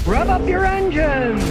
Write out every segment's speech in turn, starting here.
Rev up your engines!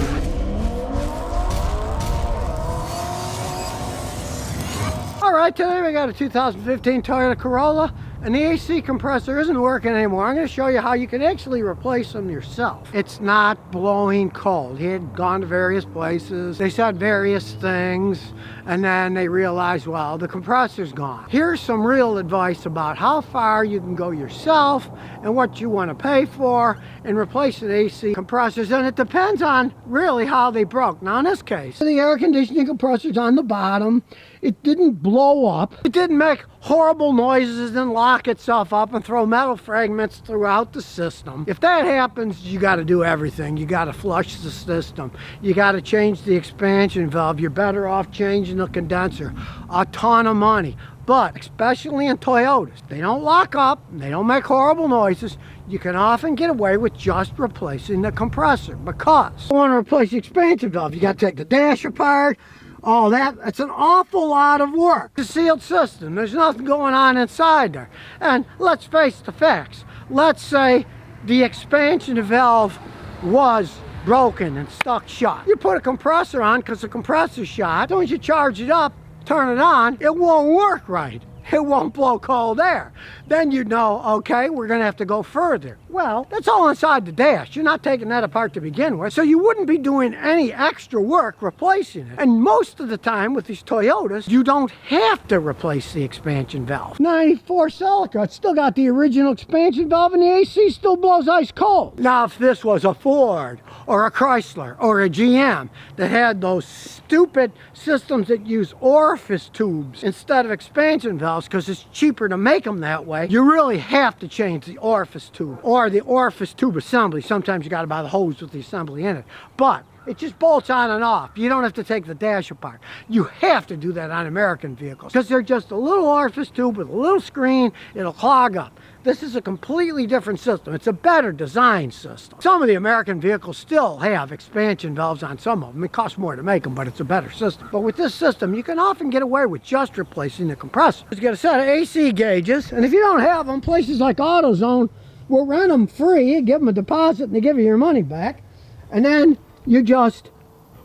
Alright, today we got a 2015 Toyota Corolla, and the AC compressor isn't working anymore. I'm going to show you how you can actually replace them yourself. It's not blowing cold. He had gone to various places. They said various things, and then they realized, well, the compressor's gone. Here's some real advice about how far you can go yourself and what you want to pay for in replacing AC compressors, and it depends on really how they broke. Now in this case, the air conditioning compressor's on the bottom. It didn't blow up. It didn't make horrible noises and lock itself up and throw metal fragments throughout the system. If that happens, you got to do everything. You got to flush the system. You got to change the expansion valve. You're better off changing the condenser. A ton of money. But especially in Toyotas, they don't lock up, they don't make horrible noises. You can often get away with just replacing the compressor, because you want to replace the expansion valve. You got to take the dash apart. All that, it's an awful lot of work. It's a sealed system. There's nothing going on inside there. And let's face the facts. Let's say the expansion valve was broken and stuck shut. You put a compressor on because the compressor's shot. As soon as you charge it up, turn it on, it won't work right. It won't blow cold air. Then you'd know, okay, we're gonna have to go further. Well, that's all inside the dash. You're not taking that apart to begin with, so you wouldn't be doing any extra work replacing it. And most of the time with these Toyotas, you don't have to replace the expansion valve. 94 Celica, it's still got the original expansion valve, and the AC still blows ice cold. Now, if this was a Ford or a Chrysler or a GM that had those stupid systems that use orifice tubes instead of expansion valves, because it's cheaper to make them that way, you really have to change the orifice tube or the orifice tube assembly. Sometimes you got to buy the hose with the assembly in it, but it just bolts on and off. You don't have to take the dash apart. You have to do that on American vehicles because they're just a little orifice tube with a little screen. It'll clog up. This is a completely different system. It's a better design system. Some of the American vehicles still have expansion valves on some of them. It costs more to make them, but it's a better system. But with this system, you can often get away with just replacing the compressor. You get a set of AC gauges, and if you don't have them, places like AutoZone will rent them free, give them a deposit, and they give you your money back. And then you just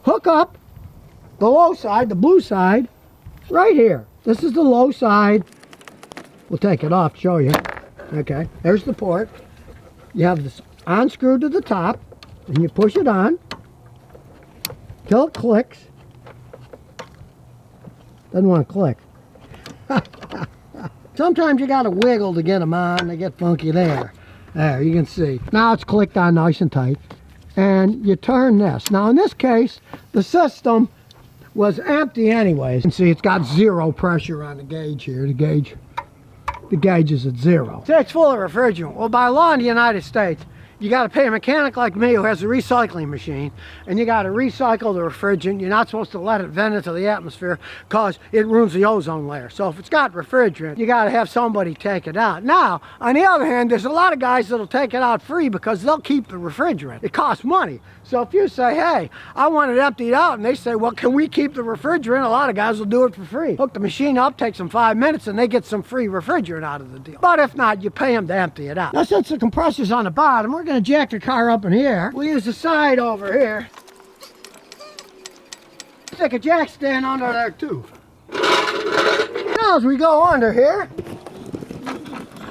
hook up the low side, the blue side, right here. This is the low side. We'll take it off, show you. Okay, there's the port. You have this unscrewed to the top, and you push it on till it clicks. Doesn't want to click. Sometimes you got to wiggle to get them on. They get funky there. There, you can see. Now it's clicked on nice and tight. And you turn this. Now in this case, the system was empty anyways. You can see it's got zero pressure on the gauge here. The gauge is at zero. Say it's full of refrigerant. Well, by law in the United States, you got to pay a mechanic like me who has a recycling machine, and you got to recycle the refrigerant. You're not supposed to let it vent into the atmosphere because it ruins the ozone layer. So if it's got refrigerant, you got to have somebody take it out. Now, on the other hand, there's a lot of guys that'll take it out free because they'll keep the refrigerant. It costs money. So if you say, hey, I want it emptied out, and they say, well, can we keep the refrigerant? A lot of guys will do it for free. Hook the machine up, takes them 5 minutes, and they get some free refrigerant out of the deal. But if not, you pay them to empty it out. Now, since the compressor's on the bottom, we're going to jack the car up in here. We'll use the side over here. Stick a jack stand under there, too. Now, as we go under here,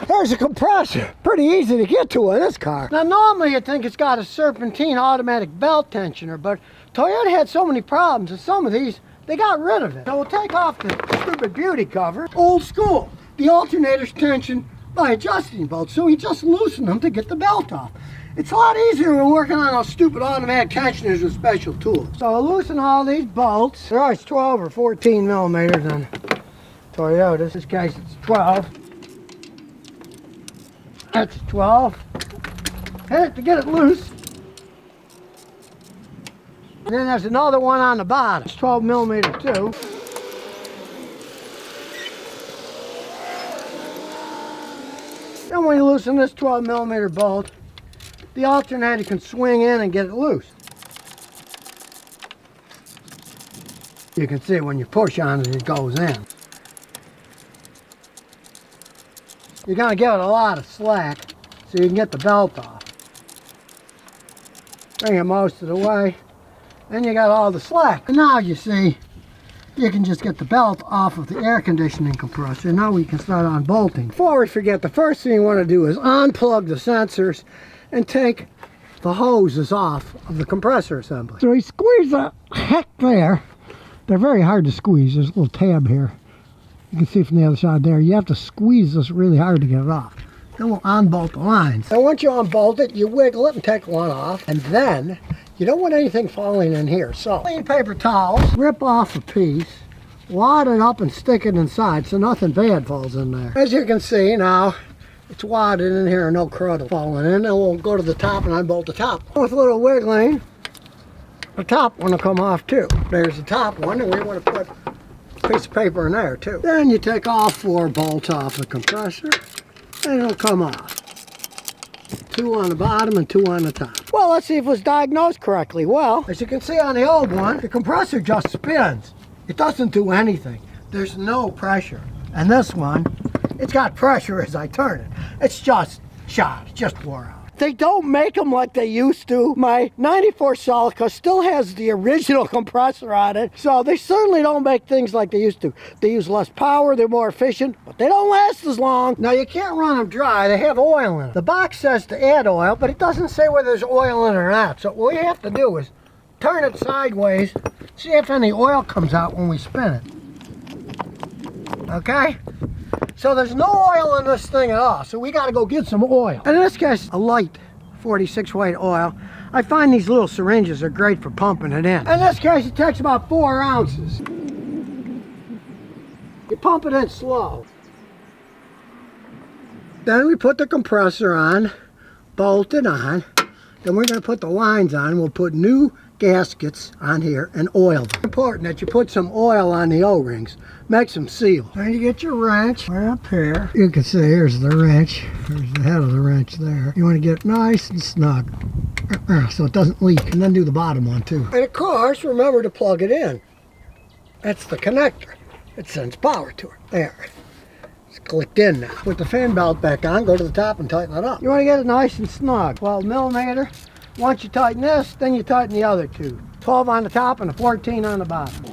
there's a compressor. Pretty easy to get to in this car. Now normally you'd think it's got a serpentine automatic belt tensioner, but Toyota had so many problems and some of these, they got rid of it. So we'll take off the stupid beauty cover. Old school. The alternator's tensioned by adjusting bolts, so we just loosen them to get the belt off. It's a lot easier when working on those stupid automatic tensioners with special tools. So I'll loosen all these bolts. They're always 12 or 14 millimeters on Toyotas. In this case it's 12. That's 12. Hit it to get it loose. And then there's another one on the bottom. It's 12 millimeter too. Then when you loosen this 12 millimeter bolt, the alternator can swing in and get it loose. You can see when you push on it, it goes in. You're going to give it a lot of slack so you can get the belt off. Bring it most of the way. Then you got all the slack. And now you see, you can just get the belt off of the air conditioning compressor. Now we can start unbolting. Before we forget, the first thing you want to do is unplug the sensors and take the hoses off of the compressor assembly. So we squeeze the heck there. They're very hard to squeeze. There's a little tab here. You can see from the other side there. You have to squeeze this really hard to get it off. Then we'll unbolt the lines. And once you unbolt it, you wiggle it and take one off. And then you don't want anything falling in here. So clean paper towels, rip off a piece, wad it up and stick it inside so nothing bad falls in there. As you can see now, it's wadded in here and no crud falling in. And we'll go to the top and unbolt the top. With a little wiggling, the top one will come off too. There's the top one, and we want to put a piece of paper in there too. Then you take all 4 bolts off the compressor and it'll come off. 2 on the bottom and 2 on the top. Well, let's see if it was diagnosed correctly. Well, as you can see on the old one, the compressor just spins. It doesn't do anything. There's no pressure. And this one, it's got pressure as I turn it. It's just shot, it just wore out. They don't make them like they used to. My 94 Celica still has the original compressor on it, so they certainly don't make things like they used to. They use less power, they're more efficient, but they don't last as long. Now you can't run them dry, they have oil in them. The box says to add oil, but it doesn't say whether there's oil in it or not. So what you have to do is turn it sideways, see if any oil comes out when we spin it. Okay? So there's no oil in this thing at all, so we got to go get some oil. And in this case, a light 46 weight oil. I find these little syringes are great for pumping it in. In this case, it takes about 4 ounces. You pump it in slow. Then we put the compressor on, bolt it on. Then we're going to put the lines on. We'll put new gaskets on here and oil them. It's important that you put some oil on the O-rings. Makes them seal. Then you get your wrench right up here. You can see here's the wrench. There's the head of the wrench there. You want to get it nice and snug so it doesn't leak. And then do the bottom one too. And of course, remember to plug it in. That's the connector. It sends power to it. There. It's clicked in now. Put the fan belt back on, go to the top and tighten it up. You want to get it nice and snug. 12 millimeter. Once you tighten this, then you tighten the other two. 12 on the top and a 14 on the bottom.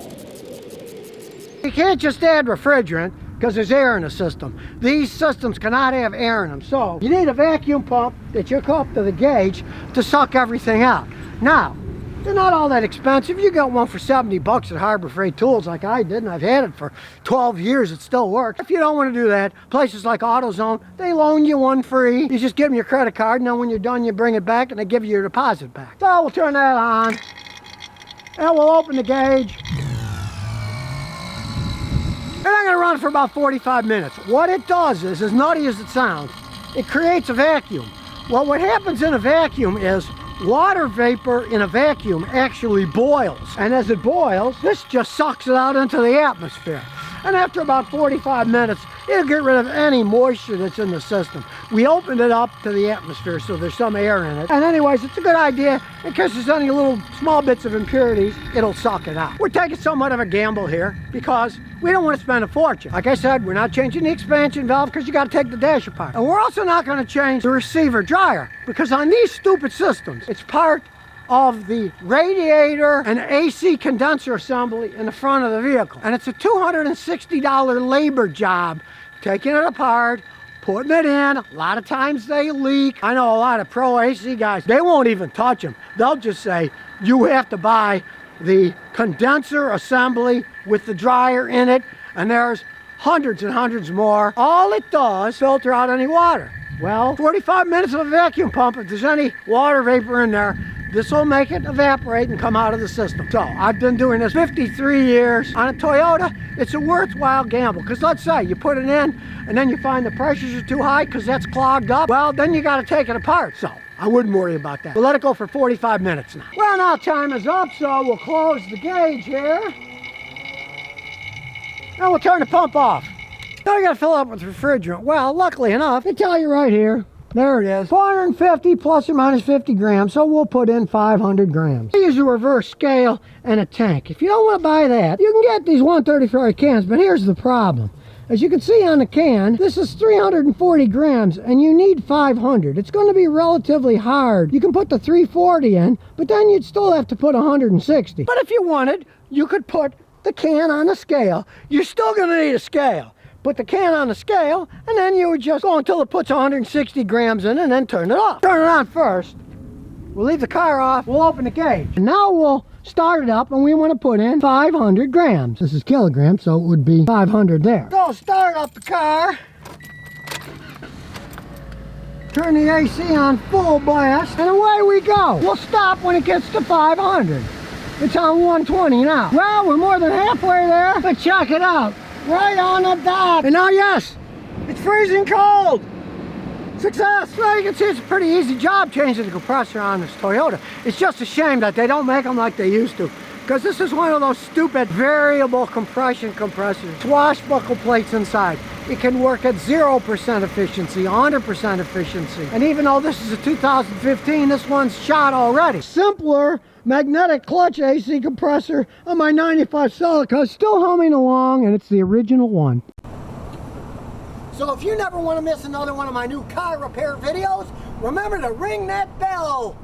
You can't just add refrigerant because there's air in the system. These systems cannot have air in them. So you need a vacuum pump that you hook up to the gauge to suck everything out. Now, they're not all that expensive. You got one for 70 bucks at Harbor Freight Tools like I did, and I've had it for 12 years. It still works. If you don't want to do that, places like AutoZone, they loan you one free. You just give them your credit card, and then when you're done, you bring it back, and they give you your deposit back. So we'll turn that on, and we'll open the gauge. And I'm going to run for about 45 minutes. What it does is, as nutty as it sounds, it creates a vacuum. Well, what happens in a vacuum is water vapor in a vacuum actually boils. And as it boils, this just sucks it out into the atmosphere. And after about 45 minutes, it'll get rid of any moisture that's in the system. We opened it up to the atmosphere, so there's some air in it. And anyways, it's a good idea. In case there's any little small bits of impurities, it'll suck it out. We're taking somewhat of a gamble here because we don't want to spend a fortune. Like I said, we're not changing the expansion valve because you got to take the dash apart. And we're also not going to change the receiver dryer because on these stupid systems, it's part of the radiator and AC condenser assembly in the front of the vehicle. And it's a $260 labor job, taking it apart, putting it in. A lot of times they leak. I know a lot of pro AC guys, they won't even touch them. They'll just say, you have to buy the condenser assembly with the dryer in it, and there's hundreds and hundreds more. All it does, filter out any water. Well, 45 minutes of a vacuum pump, if there's any water vapor in there, this will make it evaporate and come out of the system. So I've been doing this 53 years. On a Toyota, it's a worthwhile gamble. Because let's say you put it in and then you find the pressures are too high because that's clogged up. Well, then you got to take it apart. So I wouldn't worry about that. We'll let it go for 45 minutes now. Well, now time is up, so we'll close the gauge here. Now we'll turn the pump off. Now you got to fill it up with refrigerant. Well, luckily enough, they tell you right here. There it is, 450 plus or minus 50 grams, so we'll put in 500 grams. I use a reverse scale and a tank. If you don't want to buy that, you can get these 134 cans, but here's the problem. As you can see on the can, this is 340 grams and you need 500. It's going to be relatively hard. You can put the 340 in, but then you'd still have to put 160. But if you wanted, you could put the can on a scale. You're still going to need a scale. Put the can on the scale, and then you would just go until it puts 160 grams in and then turn it off. Turn it on first. We'll leave the car off, we'll open the gauge. And now we'll start it up and we want to put in 500 grams. This is kilograms, so it would be 500 there. So start up the car. Turn the AC on full blast and away we go. We'll stop when it gets to 500. It's on 120 now. Well, we're more than halfway there, but check it out. Right on the dot. And now, yes, it's freezing cold. Success! Well, you can see it's a pretty easy job changing the compressor on this Toyota. It's just a shame that they don't make them like they used to, because this is one of those stupid variable compression compressors. Swashbuckle plates inside. It can work at 0% efficiency, 100% efficiency. And even though this is a 2015, this one's shot already. Simpler magnetic clutch AC compressor on my 95 Celica, still humming along, and it's the original one. So if you never want to miss another one of my new car repair videos, remember to ring that bell.